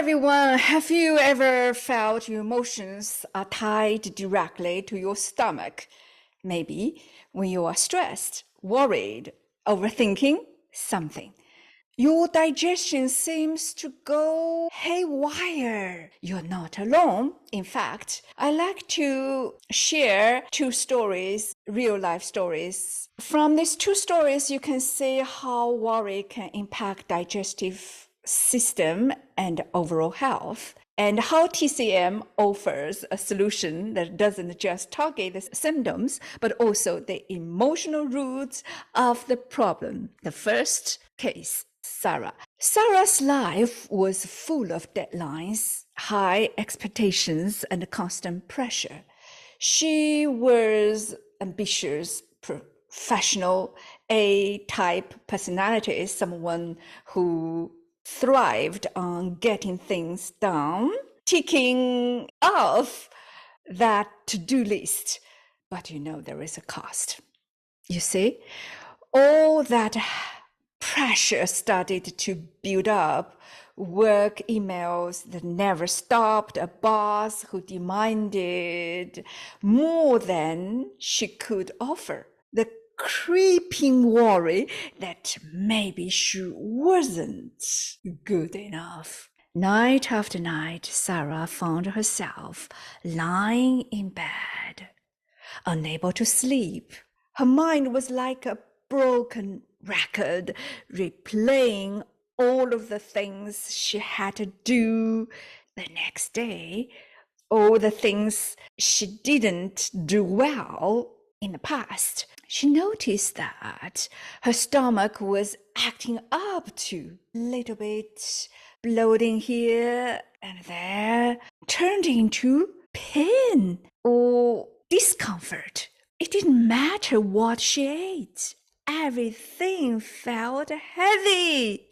everyone. Have you ever felt your emotions are tied directly to your stomach? Maybe when you are stressed, worried, overthinking something. Your digestion seems to go haywire. You're not alone. In fact, I like to share two stories, real life stories. From these two stories, you can see how worry can impact digestive system and overall health, and how TCM offers a solution that doesn't just target the symptoms, but also the emotional roots of the problem. The first case, Sarah. Sarah's life was full of deadlines, high expectations, and constant pressure. She was ambitious, professional, A-type personality, someone who thrived on getting things done, ticking off that to-do list. But there is a cost. You see, all that pressure started to build up. Work emails that never stopped, a boss who demanded more than she could offer, the creeping worry that maybe she wasn't good enough. Night after night, Sarah found herself lying in bed, unable to sleep. Her mind was like a broken record, replaying all of the things she had to do the next day, all the things she didn't do well in the past. She noticed that her stomach was acting up too, a little bit bloating here and there, turned into pain or discomfort. It didn't matter what she ate. Everything felt heavy,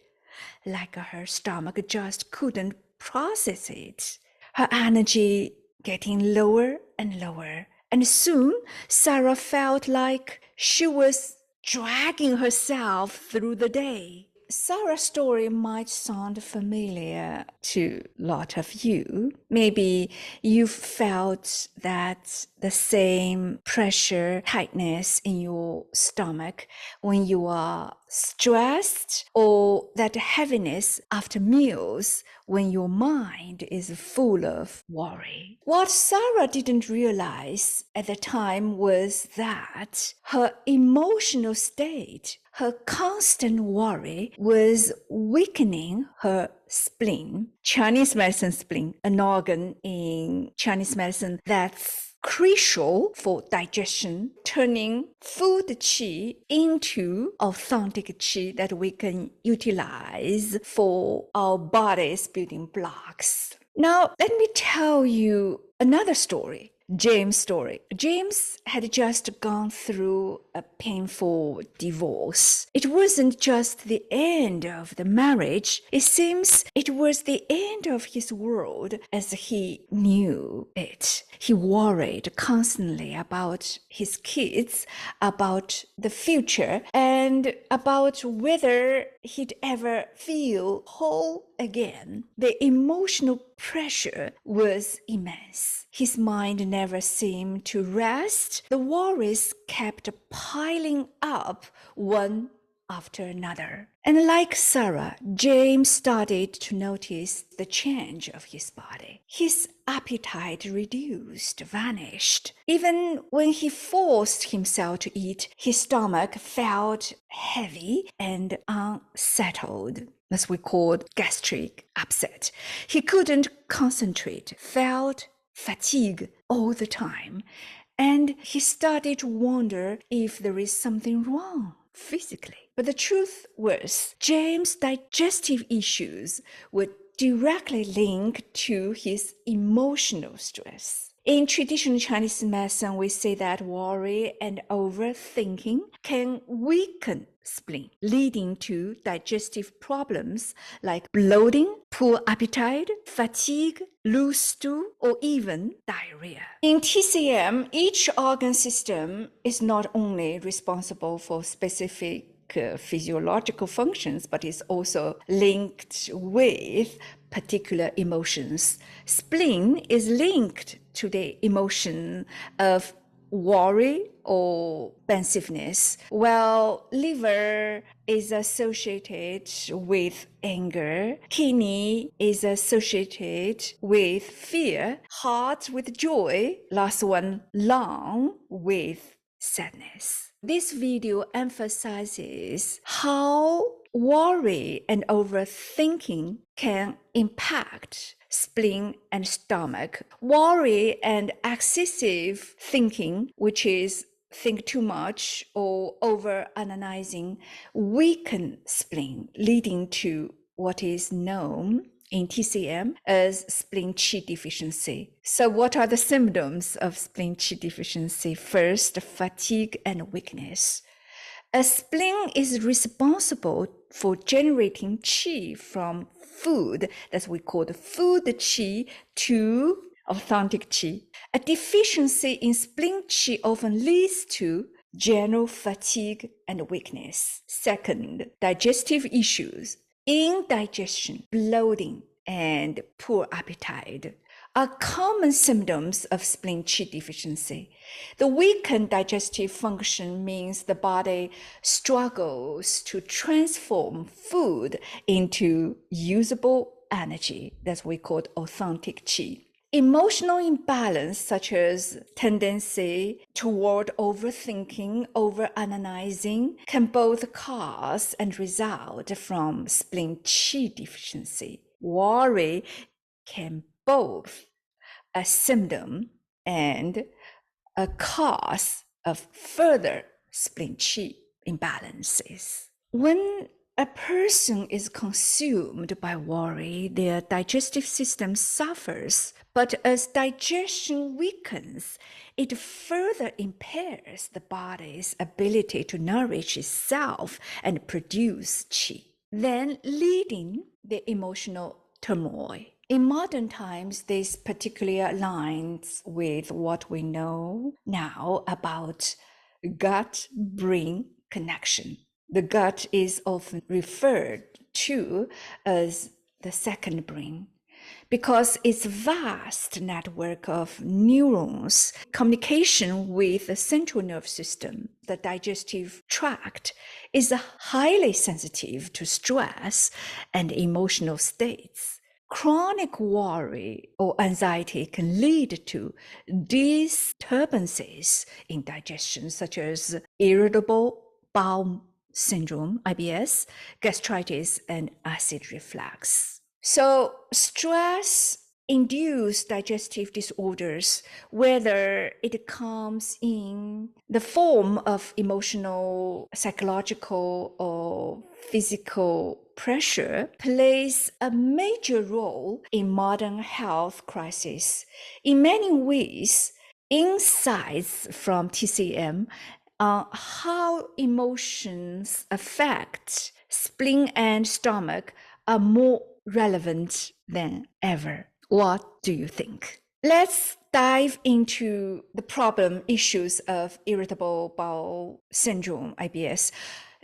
like her stomach just couldn't process it. Her energy getting lower and lower. And soon, Sarah felt like she was dragging herself through the day. Sarah's story might sound familiar to a lot of you. Maybe you felt that the same pressure, tightness in your stomach when you are stressed, or that heaviness after meals when your mind is full of worry. What Sarah didn't realize at the time was that her emotional state, her constant worry, was weakening her spleen. Chinese medicine spleen, an organ in Chinese medicine that's crucial for digestion, turning food qi into authentic qi that we can utilize for our body's building blocks. Now, let me tell you another story. James' story. James had just gone through a painful divorce. It wasn't just the end of the marriage. It seems it was the end of his world as he knew it. He worried constantly about his kids, about the future, and about whether he'd ever feel whole again. The emotional pressure was immense. His mind never seemed to rest. The worries kept piling up one after another. And like Sarah, James started to notice the change of his body. His appetite reduced, vanished. Even when he forced himself to eat, his stomach felt heavy and unsettled, as we call gastric upset. He couldn't concentrate, felt fatigue all the time, and he started to wonder if there is something wrong physically. But the truth was, James' digestive issues were directly linked to his emotional stress. In traditional Chinese medicine, we say that worry and overthinking can weaken spleen, leading to digestive problems like bloating, poor appetite, fatigue, loose stool, or even diarrhea. In TCM, each organ system is not only responsible for specific physiological functions, but is also linked with particular emotions. Spleen is linked to the emotion of worry or pensiveness, while liver is associated with anger, kidney is associated with fear, heart with joy, last one, lung with sadness. This video emphasizes how worry and overthinking can impact spleen and stomach. Worry and excessive thinking, which is think too much or over analyzing, weaken spleen, leading to what is known in TCM as spleen qi deficiency. So what are the symptoms of spleen qi deficiency? First, fatigue and weakness. A spleen is responsible for generating qi from food, that's what we call the food qi, to authentic qi. A deficiency in spleen qi often leads to general fatigue and weakness. Second, digestive issues. Indigestion, bloating, and poor appetite are common symptoms of spleen qi deficiency. The weakened digestive function means the body struggles to transform food into usable energy. That's what we call authentic qi. Emotional imbalance, such as tendency toward overthinking, overanalyzing, can both cause and result from spleen qi deficiency. Worry can both a symptom and a cause of further spleen qi imbalances. When a person is consumed by worry, their digestive system suffers, but as digestion weakens, it further impairs the body's ability to nourish itself and produce qi, then leading the emotional turmoil. In modern times, this particularly aligns with what we know now about gut-brain connection. The gut is often referred to as the second brain because its vast network of neurons, communication with the central nervous system, the digestive tract, is highly sensitive to stress and emotional states. Chronic worry or anxiety can lead to disturbances in digestion, such as irritable bowel syndrome, IBS, gastritis, and acid reflux. So stress-induced digestive disorders, whether it comes in the form of emotional, psychological, or physical pressure, plays a major role in modern health crisis. In many ways, insights from TCM on how emotions affect spleen and stomach are more relevant than ever. What do you think? Let's dive into the problem issues of irritable bowel syndrome, IBS.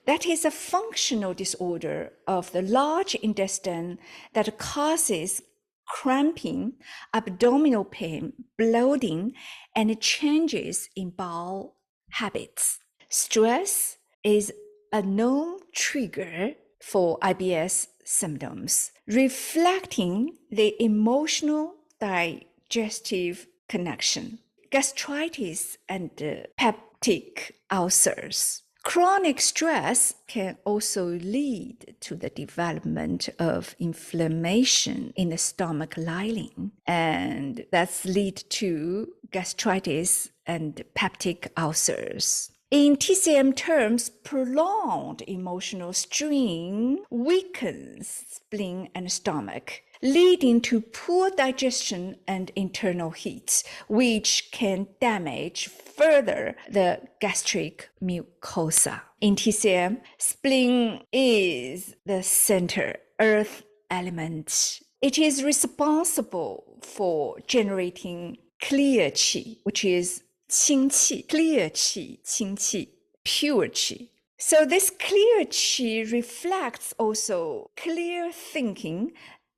That is a functional disorder of the large intestine that causes cramping, abdominal pain, bloating, and changes in bowel habits. Stress is a known trigger for IBS symptoms, reflecting the emotional digestive connection, gastritis, and peptic ulcers. Chronic stress can also lead to the development of inflammation in the stomach lining, and that's lead to gastritis and peptic ulcers. In TCM terms, prolonged emotional strain weakens spleen and stomach, leading to poor digestion and internal heat, which can damage further the gastric mucosa. In TCM, spleen is the center earth element. It is responsible for generating clear qi, which is 清气, clear qi, 清气, pure qi. So this clear qi reflects also clear thinking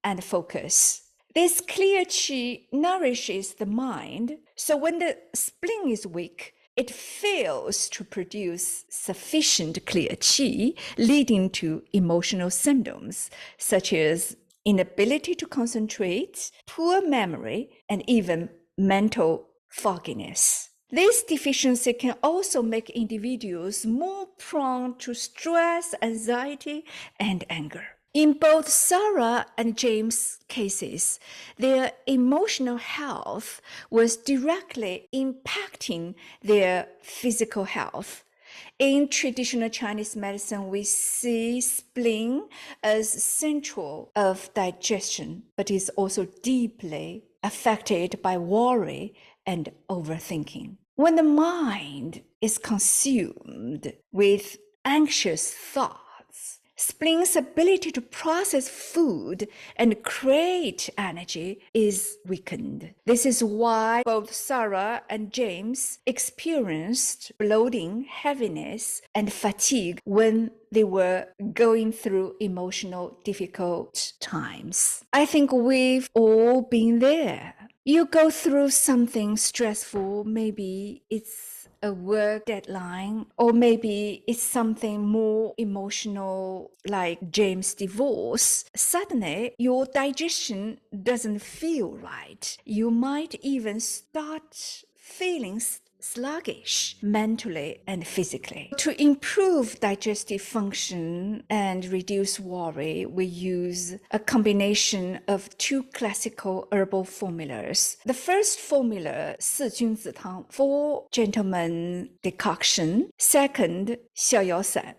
and focus. This clear qi nourishes the mind, so when the spleen is weak, it fails to produce sufficient clear qi, leading to emotional symptoms such as inability to concentrate, poor memory, and even mental fogginess. This deficiency can also make individuals more prone to stress, anxiety, and anger. In both Sarah and James' cases, their emotional health was directly impacting their physical health. In traditional Chinese medicine, we see spleen as central of digestion, but is also deeply affected by worry and overthinking. When the mind is consumed with anxious thoughts, spleen's ability to process food and create energy is weakened. This is why both Sarah and James experienced bloating, heaviness, and fatigue when they were going through emotional difficult times. I think we've all been there. You go through something stressful, maybe it's a work deadline, or maybe it's something more emotional like James' divorce. Suddenly, your digestion doesn't feel right. You might even start feeling sluggish mentally and physically. To improve digestive function and reduce worry, we use a combination of two classical herbal formulas. The first formula, 四君子汤, for gentleman decoction. Second, 逍遥散.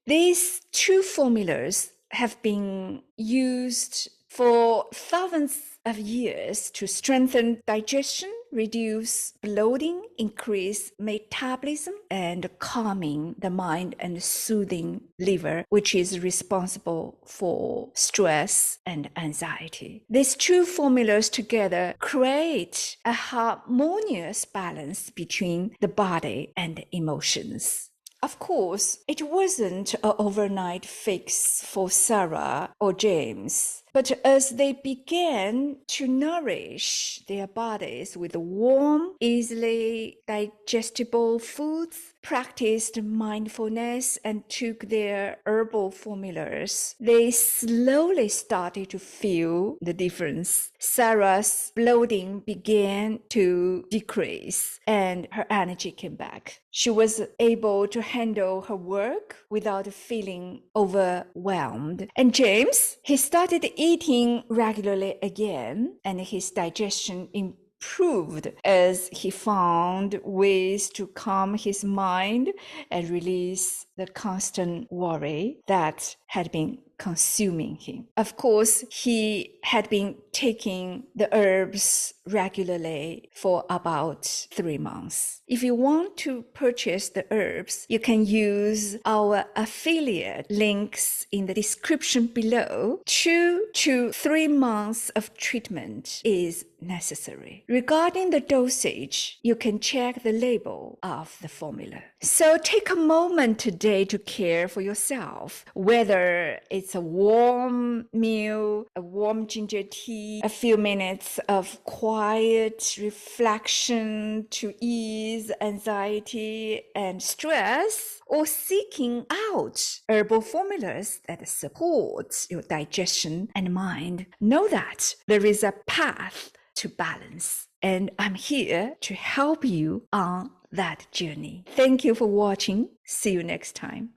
These two formulas have been used for thousands of years to strengthen digestion, reduce bloating, increase metabolism, and calming the mind and soothing liver, which is responsible for stress and anxiety. These two formulas together create a harmonious balance between the body and emotions. Of course, it wasn't an overnight fix for Sarah or James, but as they began to nourish their bodies with warm, easily digestible foods, practiced mindfulness, and took their herbal formulas, they slowly started to feel the difference. Sarah's bloating began to decrease, and her energy came back. She was able to handle her work without feeling overwhelmed. And James, he started eating regularly again, and his digestion improved as he found ways to calm his mind and release the constant worry that had been consuming him. Of course, he had been taking the herbs regularly for about 3 months. If you want to purchase the herbs, you can use our affiliate links in the description below. 2 to 3 months of treatment is necessary. Regarding the dosage, you can check the label of the formula. So take a moment today to care for yourself, whether it's a warm meal, a warm ginger tea, a few minutes of quiet reflection to ease anxiety and stress, or seeking out herbal formulas that support your digestion and mind. Know that there is a path to balance, and I'm here to help you on that journey. Thank you for watching. See you next time.